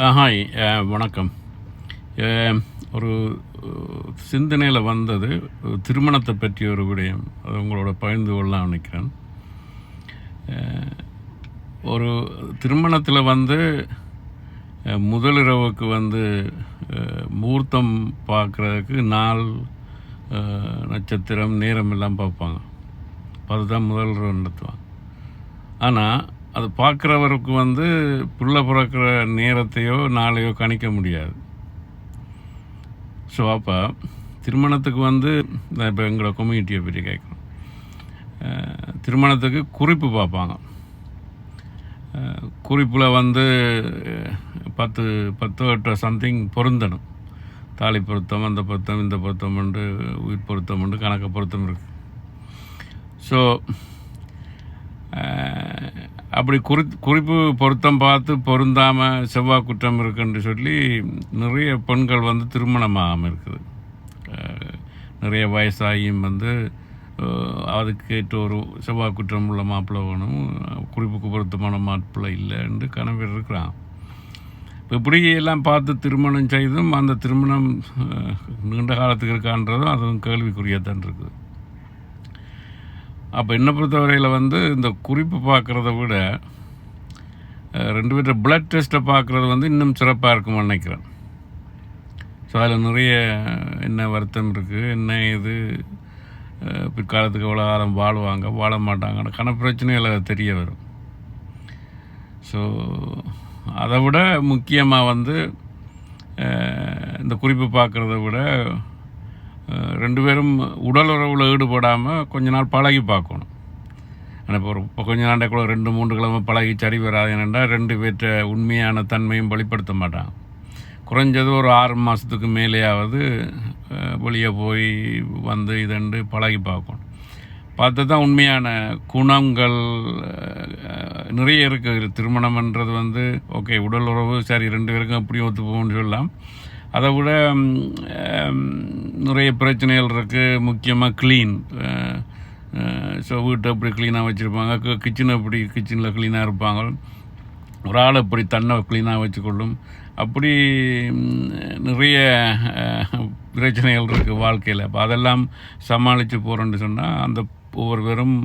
Hi. வணக்கம். ஒரு சிந்தனையில் வந்தது திருமணத்தை பற்றி ஒரு விடயம். அது உங்களோட பகிர்ந்து கொள்ளலாம் நினைக்கிறேன். ஒரு திருமணத்தில் முதலிரவுக்கு முகூர்த்தம் பார்க்குறதுக்கு நாள், நட்சத்திரம், நேரம் எல்லாம் பார்ப்பாங்க. அதுதான் முதலிரவு நடத்துவாங்க. ஆனால் அது பார்க்குறவருக்கு பிள்ளை பிறக்கிற நேரத்தையோ நாளையோ கணிக்க முடியாது. ஸோ அப்போ திருமணத்துக்கு நான் இப்போ எங்களோட கம்யூனிட்டியை பற்றி கேட்குறோம். திருமணத்துக்கு குறிப்பு பார்ப்பாங்க. குறிப்பில் 10 சம்திங் பொருந்தணும். தாலி பொருத்தம், அந்த பொருத்தம், இந்த பொருத்தம் உண்டு, உயிர் பொருத்தம் உண்டு, கணக்கு பொருத்தம் இருக்குது. ஸோ அப்படி குறிப்பு பொருத்தம் பார்த்து பொருந்தாமல் செவ்வாய் குற்றம் இருக்குன்னு சொல்லி நிறைய பெண்கள் திருமணமாகாமல் இருக்குது. நிறைய வயசாகியும் அதுக்கேற்ற ஒரு செவ்வாய் குற்றம் உள்ள மாப்பிள்ளை வேணும், குறிப்புக்கு பொருத்தமான மாப்பிள்ளை இல்லைன்னு கணவர் இருக்கிறான். இப்படி எல்லாம் பார்த்து திருமணம் செய்தும் அந்த திருமணம் நீண்ட காலத்துக்கு இருக்கான்றதும் அதுவும் கேள்விக்குரியதான் இருக்குது. அப்போ என்னை பொறுத்தவரையில் இந்த குறிப்பு பார்க்குறத விட 2 பேர்ட்ட பிளட் டெஸ்ட்டை பார்க்குறது இன்னும் சிறப்பாக இருக்கும்னு நினைக்கிறேன். ஸோ அதில் நிறைய என்ன வருத்தம் இருக்குது, என்ன இது பிற்காலத்துக்கு எவ்வளோ காலம் வாழ்வாங்க, வாழ மாட்டாங்கன்னு கணப்பிரச்சனைகள் அது தெரிய வரும். ஸோ அதை விட முக்கியமாக இந்த குறிப்பு பார்க்குறத விட 2 பேரும் உடல் உறவில் ஈடுபடாமல் கொஞ்ச நாள் பழகி பார்க்கணும். ஆனால் இப்போ கொஞ்ச நாளைக்குள்ள 2-3 கிழமை பழகி சரி வராது. என்னென்னா 2 பேர்ட்ட உண்மையான தன்மையும் வெளிப்படுத்த மாட்டாங்க. குறைஞ்சது ஒரு 6 மாதத்துக்கு மேலேயாவது வெளியே போய் இதண்டு பழகி பார்க்கணும். பார்த்து தான் உண்மையான குணங்கள் நிறைய இருக்குது. திருமணம்ன்றது ஓகே, உடல் உறவு சரி 2 பேருக்கும் அப்படியும் ஒத்து போகும்னு சொல்லலாம். அதை விட நிறைய பிரச்சனைகள் இருக்குது. முக்கியமாக க்ளீன். ஸோ வீட்டை எப்படி க்ளீனாக வச்சுருப்பாங்க, கிச்சனில் க்ளீனாக இருப்பாங்க, ஒரு ஆள் எப்படி தன்னை க்ளீனாக வச்சுக்கொள்ளும், அப்படி நிறைய பிரச்சனைகள் இருக்குது வாழ்க்கையில். அப்போ அதெல்லாம் சமாளித்து போகிறோன்னு சொன்னால் அந்த ஒவ்வொருவரும்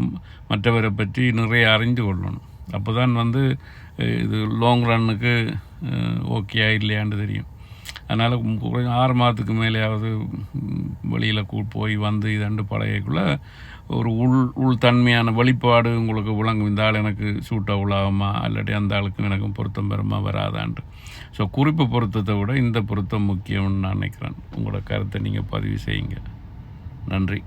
மற்றவரை பற்றி நிறைய அறிஞ்சு கொள்ளணும். அப்போ தான் இது லாங் ரன்னுக்கு ஓகேயா இல்லையான்னு தெரியும். அதனால் 6 மாதத்துக்கு மேலேயாவது வெளியில் போய் இதண்டு பழகக்குள்ள ஒரு உள்தன்மையான வெளிப்பாடு உங்களுக்கு விளங்கும். இந்த ஆள் எனக்கு சூட்டாக உள்ளாகுமா, இல்லாட்டி அந்த ஆளுக்கும் எனக்கும் பொருத்தம் பெறுமா வராதான்ட்டு. ஸோ குறிப்பு பொருத்தத்தை விட இந்த பொருத்தம் முக்கியம்னு நான் நினைக்கிறேன். உங்களோட கருத்தை நீங்கள் பதிவு செய்யுங்க. நன்றி.